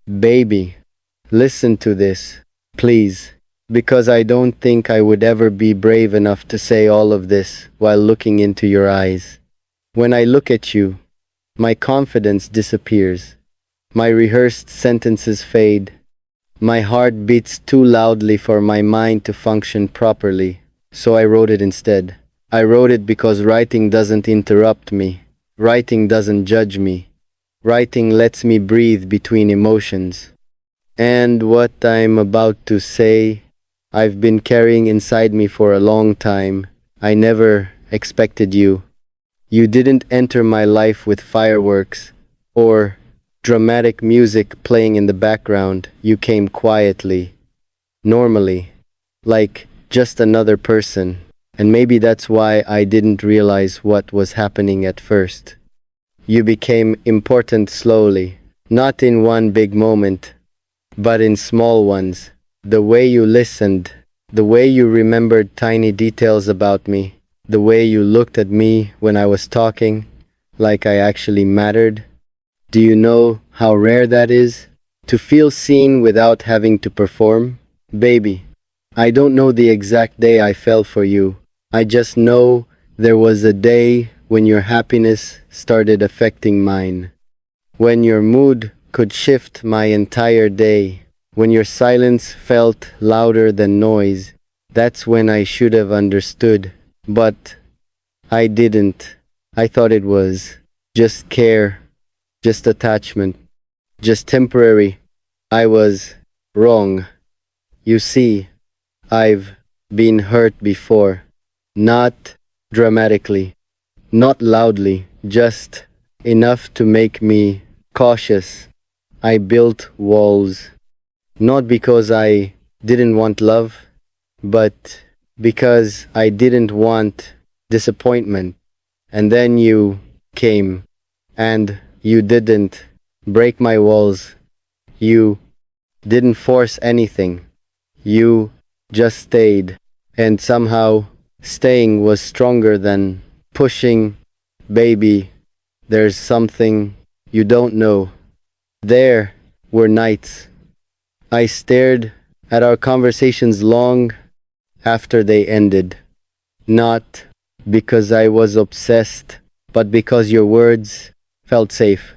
Baby, listen to this, please, because I don't think I would ever be brave enough to say all of this while looking into your eyes. When I look at you, my confidence disappears. My rehearsed sentences fade. My heart beats too loudly for my mind to function properly, so I wrote it instead. I wrote it because writing doesn't interrupt me. Writing doesn't judge me. Writing lets me breathe between emotions. And what I'm about to say, I've been carrying inside me for a long time. I never expected you. You didn't enter my life with fireworks or dramatic music playing in the background. You came quietly, normally, like just another person. And maybe that's why I didn't realize what was happening at first. You became important slowly, not in one big moment, but in small ones. The way you listened, the way you remembered tiny details about me, the way you looked at me when I was talking, like I actually mattered. Do you know how rare that is? To feel seen without having to perform? Baby, I don't know the exact day I fell for you. I just know there was a day when your happiness started affecting mine. When your mood could shift my entire day. When your silence felt louder than noise. That's when I should have understood. But I didn't. I thought it was just care, just attachment, just temporary. I was wrong. You see, I've been hurt before. Not dramatically, not loudly, just enough to make me cautious. I built walls, not because I didn't want love, but because I didn't want disappointment. And then you came, and you didn't break my walls. You didn't force anything. You just stayed, and somehow staying was stronger than pushing. Baby, there's something you don't know. There were nights I stared at our conversations long after they ended, not because I was obsessed, but because your words felt safe.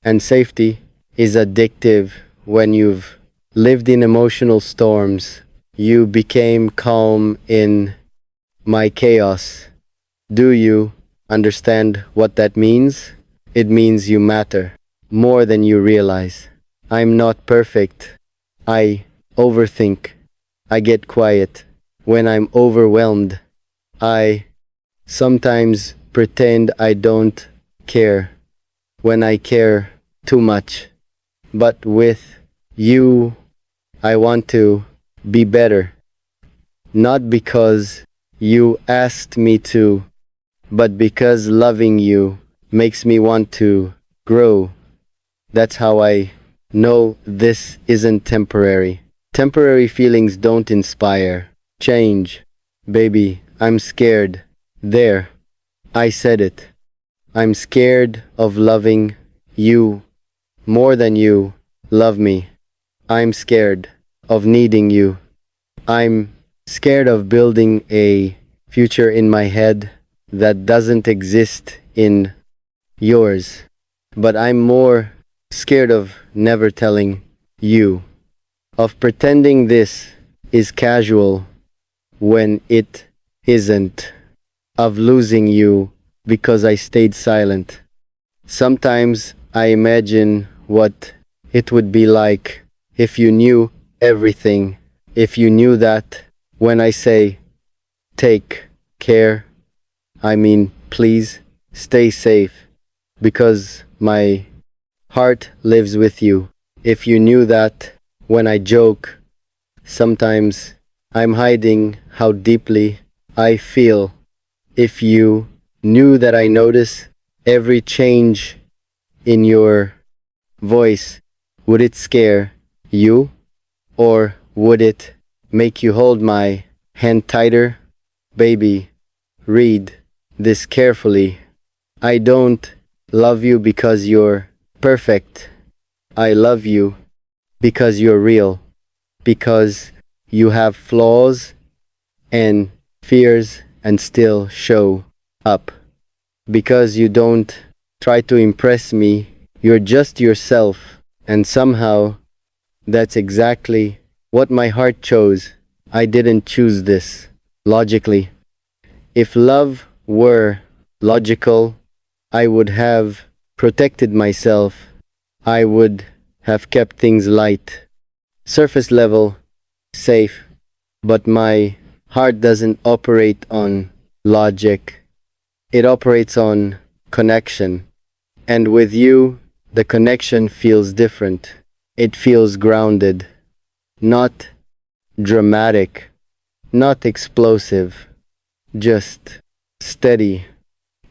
And safety is addictive when you've lived in emotional storms. You became calm in my chaos. Do you understand what that means? It means you matter more than you realize. I'm not perfect. I overthink. I get quiet. When I'm overwhelmed, I sometimes pretend I don't care. When I care too much. But with you, I want to be better. Not because you asked me to, but because loving you makes me want to grow. That's how I know this isn't temporary. Temporary feelings don't inspire change. Baby, I'm scared. There, I said it. I'm scared of loving you more than you love me. I'm scared of needing you. I'm scared of building a future in my head that doesn't exist in yours. But I'm more scared of never telling you, of pretending this is casual when it isn't, of losing you because I stayed silent. Sometimes I imagine what it would be like if you knew everything, if you knew that when I say take care, I mean please stay safe because my heart lives with you. If you knew that when I joke, sometimes I'm hiding how deeply I feel. If you knew that I notice every change in your voice, would it scare you? Or would it make you hold my hand tighter? Baby, read this carefully. I don't love you because you're perfect. I love you because you're real, because you have flaws and fears and still show up, because you don't try to impress me, you're just yourself, and somehow that's exactly what my heart chose. I didn't choose this logically. If love were logical, I would have protected myself. I would have kept things light, surface level, safe. But my heart doesn't operate on logic, it operates on connection. And with you, the connection feels different. It feels grounded, not dramatic, not explosive, just steady.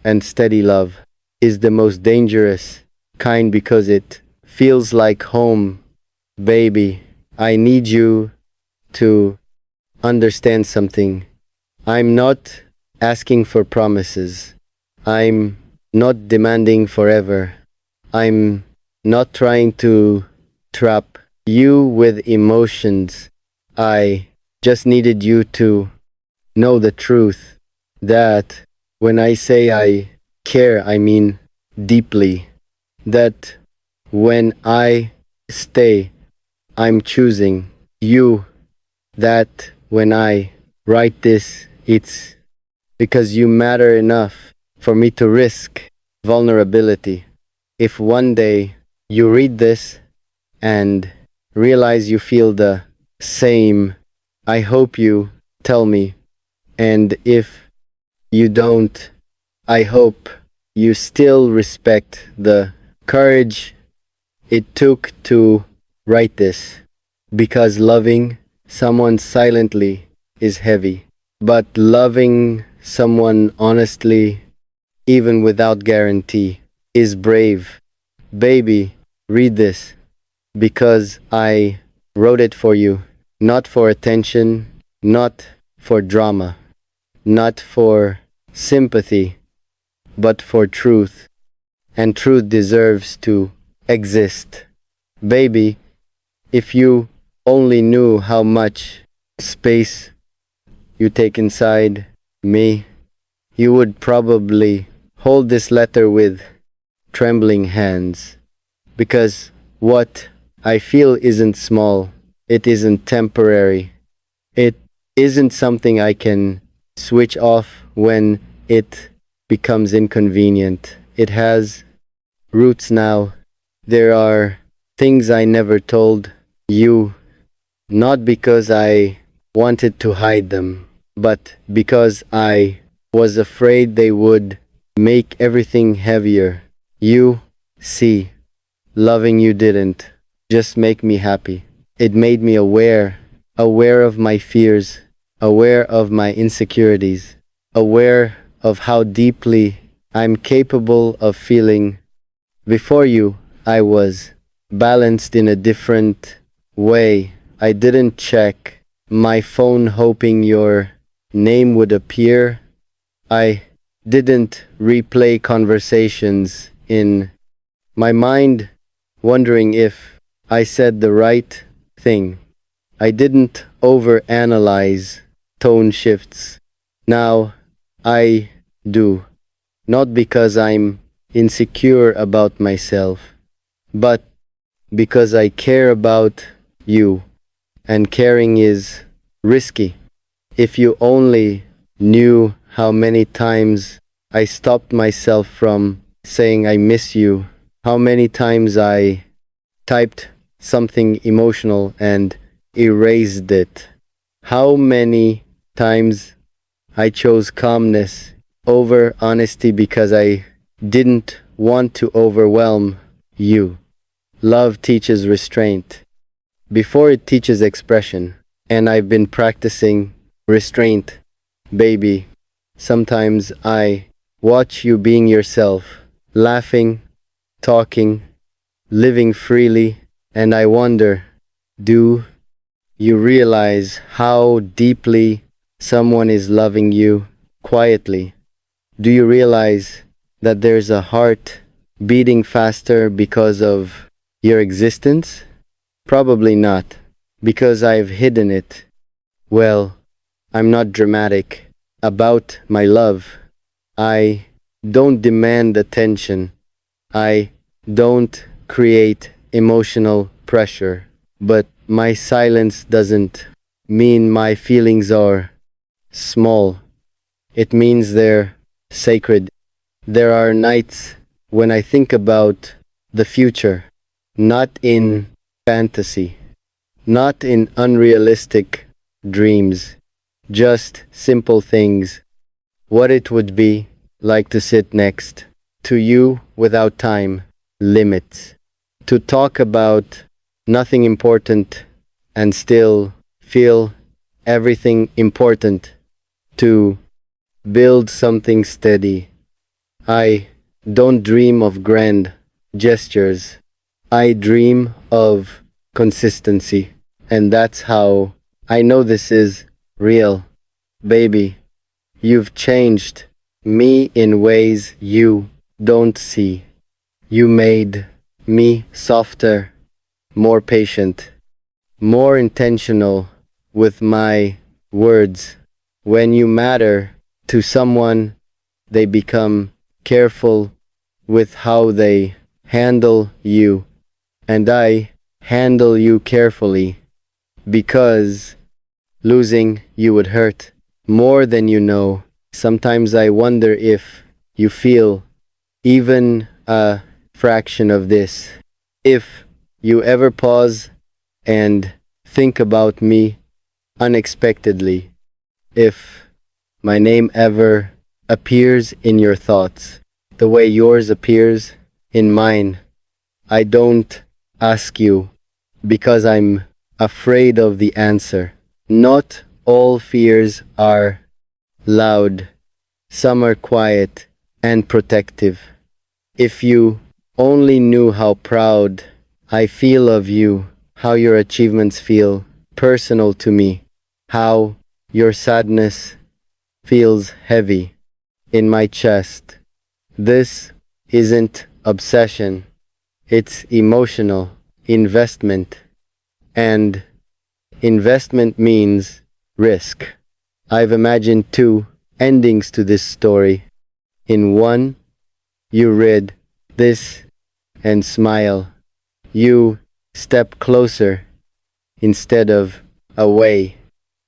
And steady love is the most dangerous kind because it feels like home. Baby, I need you to understand something. I'm not asking for promises. I'm not demanding forever. I'm not trying to trap you with emotions. I just needed you to know the truth that when I say I care, I mean deeply. That when I stay, I'm choosing you. That when I write this, it's because you matter enough for me to risk vulnerability. If one day you read this and realize you feel the same, I hope you tell me. And if you don't, I hope you still respect the courage it took to write this. Because loving someone silently is heavy. But loving someone honestly, even without guarantee, is brave. Baby, read this because I wrote it for you, not for attention, not for drama, not for sympathy, but for truth. And truth deserves to exist. Baby, if you only knew how much space you take inside me, you would probably hold this letter with trembling hands. Because what I feel isn't small, it isn't temporary, it isn't something I can switch off when it becomes inconvenient. It has roots now. There are things I never told you, not because I wanted to hide them, but because I was afraid they would make everything heavier. You see, loving you didn't just make me happy. It made me aware, aware of my fears, aware of my insecurities, aware of how deeply I'm capable of feeling. Before you, I was balanced in a different way. I didn't check my phone hoping your name would appear. I didn't replay conversations in my mind wondering if I said the right thing. I didn't overanalyze tone shifts. Now I do. Not because I'm insecure about myself, but because I care about you, and caring is risky. If you only knew how many times I stopped myself from saying I miss you, how many times I typed something emotional and erased it, how many times I chose calmness over honesty because I didn't want to overwhelm you. Love teaches restraint before it teaches expression, and I've been practicing restraint, baby. Sometimes I watch you being yourself, laughing, talking, living freely, and I wonder, do you realize how deeply someone is loving you quietly? Do you realize that there's a heart beating faster because of your existence? Probably not, because I've hidden it. Well, I'm not dramatic about my love. I don't demand attention. I don't create emotional pressure. But my silence doesn't mean my feelings are small. It means they're sacred. There are nights when I think about the future, not in fantasy, not in unrealistic dreams, just simple things. What it would be like to sit next to you without time limits, to talk about nothing important and still feel everything important, to build something steady. I don't dream of grand gestures. I dream of consistency. And that's how I know this is real. Baby, you've changed me in ways you don't see. You made me softer, more patient, more intentional with my words. When you matter to someone, they become careful with how they handle you. And I handle you carefully because losing you would hurt more than you know. Sometimes I wonder if you feel even a fraction of this. If you ever pause and think about me unexpectedly, if my name ever appears in your thoughts, the way yours appears in mine, I don't ask you because I'm afraid of the answer. Not all fears are loud, some are quiet and protective. If you only knew how proud I feel of you, how your achievements feel personal to me, how your sadness feels heavy in my chest. This isn't obsession, it's emotional investment. And investment means risk. I've imagined two endings to this story. In one, you read this and smile. You step closer instead of away.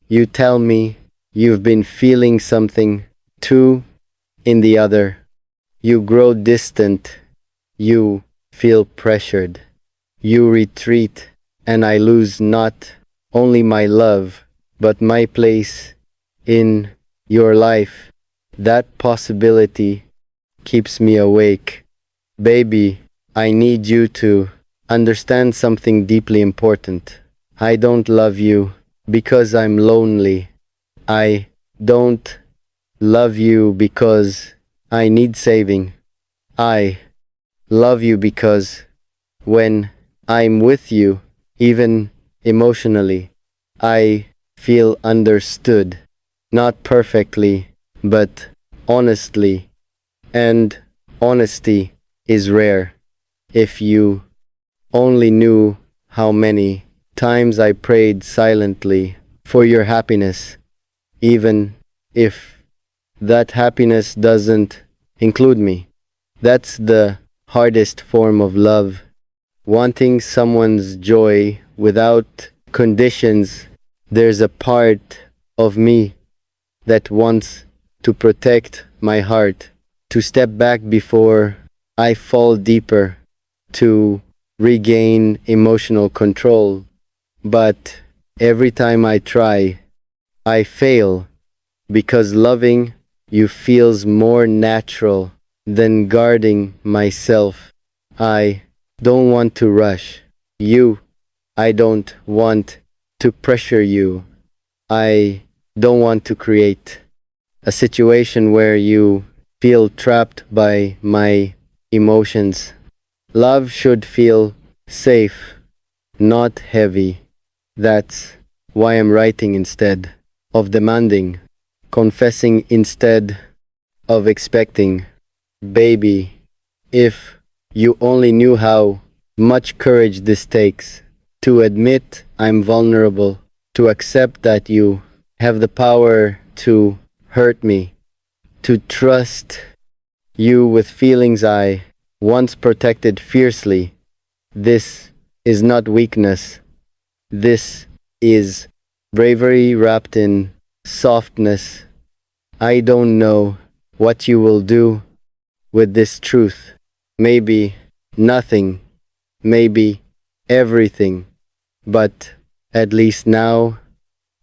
You tell me you've been feeling something too. In the other, you grow distant. You feel pressured. You retreat, and I lose not only my love, but my place in your life. That possibility keeps me awake. Baby, I need you to understand something deeply important. I don't love you because I'm lonely. I don't love you because I need saving. I love you because when I'm with you, even emotionally, I feel understood. Not perfectly, but honestly. And honesty is rare. If you only knew how many times I prayed silently for your happiness, even if that happiness doesn't include me. That's the hardest form of love. Wanting someone's joy without conditions. There's a part of me that wants to protect my heart, to step back before I fall deeper, to regain emotional control. But every time I try, I fail because loving you feels more natural than guarding myself. I don't want to rush you. I don't want to pressure you. I don't want to create a situation where you feel trapped by my emotions. Love should feel safe, not heavy. That's why I'm writing instead of demanding, confessing instead of expecting. Baby, if you only knew how much courage this takes, to admit I'm vulnerable, to accept that you have the power to hurt me, to trust you with feelings I once protected fiercely. This is not weakness. This is bravery wrapped in softness. I don't know what you will do with this truth. Maybe nothing, maybe everything, but at least now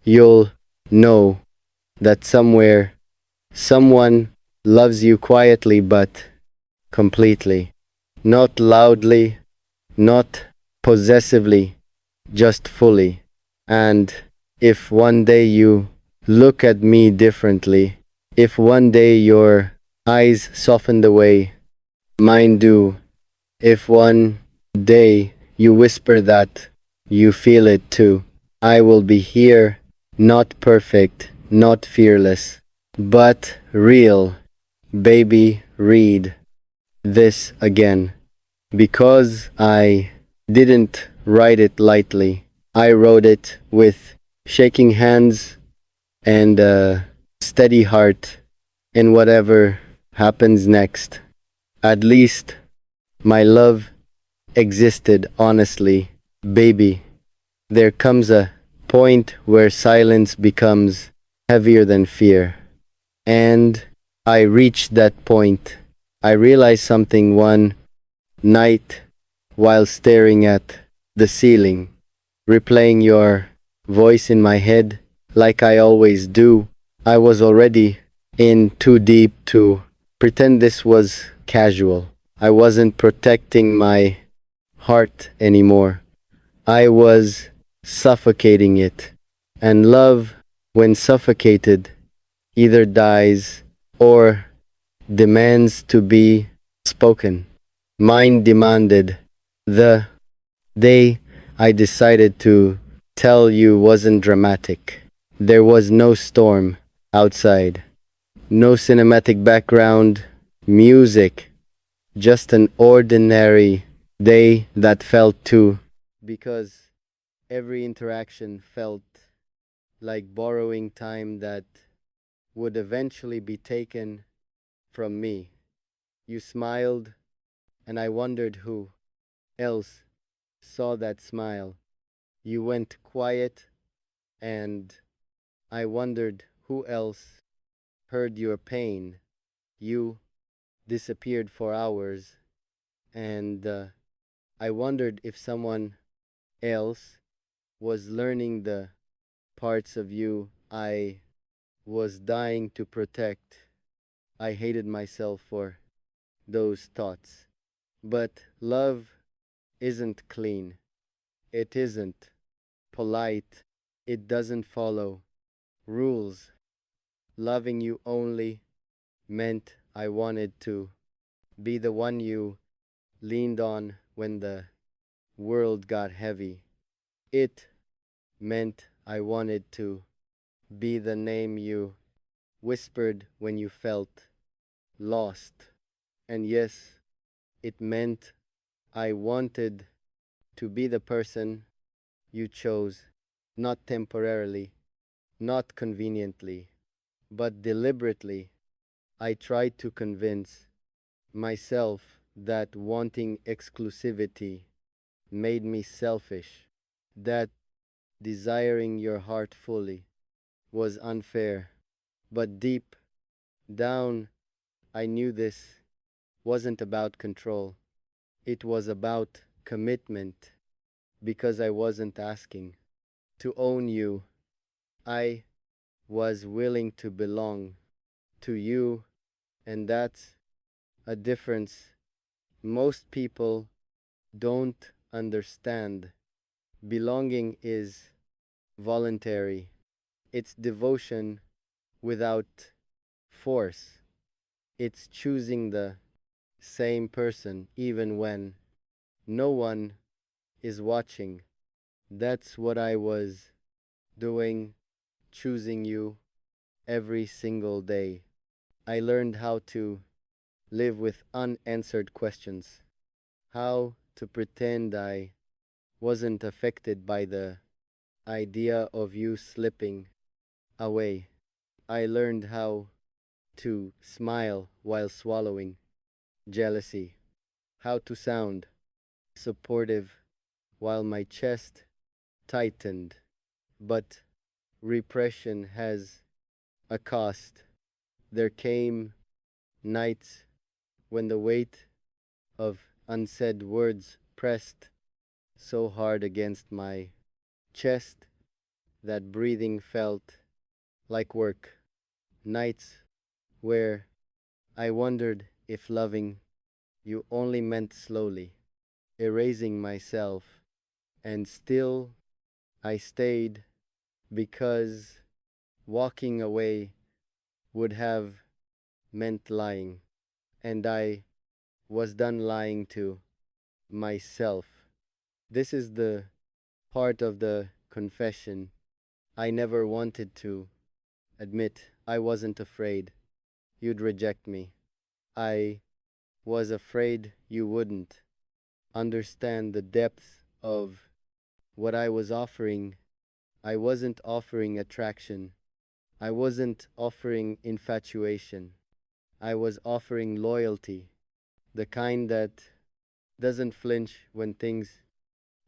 you'll know that somewhere someone loves you quietly but completely. Not loudly, not possessively, just fully. And if one day you look at me differently, if one day your eyes soften the way mine do, if one day you whisper that you feel it too, I will be here, not perfect, not fearless, but real. Baby, read this again. Because I didn't write it lightly, I wrote it with shaking hands and a steady heart, and whatever happens next, at least my love existed honestly. Baby, there comes a point where silence becomes heavier than fear. And I reached that point. I realized something one night while staring at the ceiling, replaying your voice in my head like I always do. I was already in too deep to pretend this was casual. I wasn't protecting my heart anymore. I was suffocating it. And love, when suffocated, either dies or demands to be spoken. Mine demanded. The day I decided to tell you wasn't dramatic. There was no storm outside, no cinematic background music, just an ordinary day that felt too, because every interaction felt like borrowing time that would eventually be taken from me. You smiled, and I wondered who else saw that smile. You went quiet, and I wondered who else heard your pain. You disappeared for hours, and I wondered if someone else was learning the parts of you I was dying to protect. I hated myself for those thoughts. But love isn't clean. It isn't polite. It doesn't follow rules. Loving you only meant I wanted to be the one you leaned on when the world got heavy. It meant I wanted to be the name you whispered when you felt lost. And yes, it meant I wanted to be the person you chose, not temporarily, not conveniently, but deliberately. I tried to convince myself that wanting exclusivity made me selfish, that desiring your heart fully was unfair. But deep down, I knew this wasn't about control. It was about commitment, because I wasn't asking to own you. I was willing to belong to you, and that's a difference most people don't understand. Belonging is voluntary, it's devotion without force, it's choosing the same person even when no one is watching. That's what I was doing, choosing you every single day. I learned how to live with unanswered questions, how to pretend I wasn't affected by the idea of you slipping away. I learned how to smile while swallowing jealousy, how to sound supportive while my chest tightened. But repression has a cost. There came nights when the weight of unsaid words pressed so hard against my chest that breathing felt like work. Nights where I wondered if loving you only meant slowly erasing myself, and still I stayed because walking away would have meant lying, and I was done lying to myself. This is the part of the confession I never wanted to admit. I wasn't afraid you'd reject me. I was afraid you wouldn't understand the depth of what I was offering. I wasn't offering attraction. I wasn't offering infatuation. I was offering loyalty, the kind that doesn't flinch when things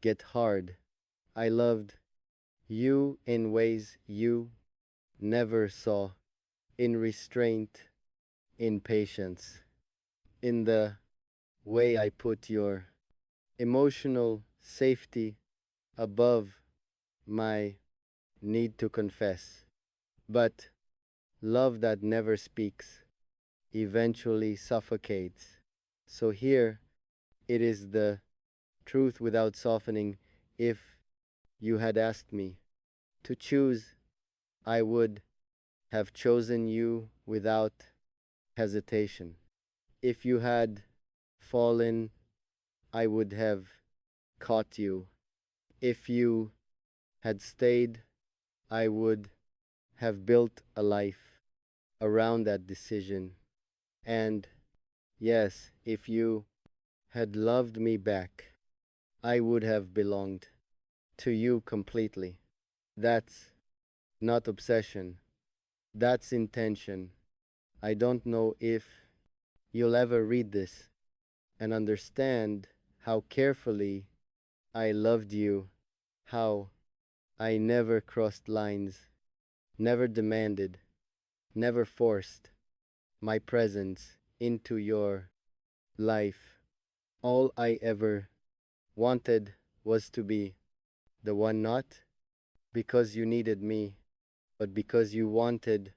get hard. I loved you in ways you never saw, in restraint, in patience, in the way I put your emotional safety above my need to confess. But love that never speaks eventually suffocates. So here it is the truth without softening. If you had asked me to choose, I would have chosen you without hesitation. If you had fallen, I would have caught you. If you had stayed, I would have built a life around that decision. And yes, if you had loved me back, I would have belonged to you completely. That's not obsession, that's intention. I don't know if you'll ever read this and understand how carefully I loved you, how I never crossed lines, never demanded, never forced my presence into your life. All I ever wanted was to be the one, not because you needed me, but because you wanted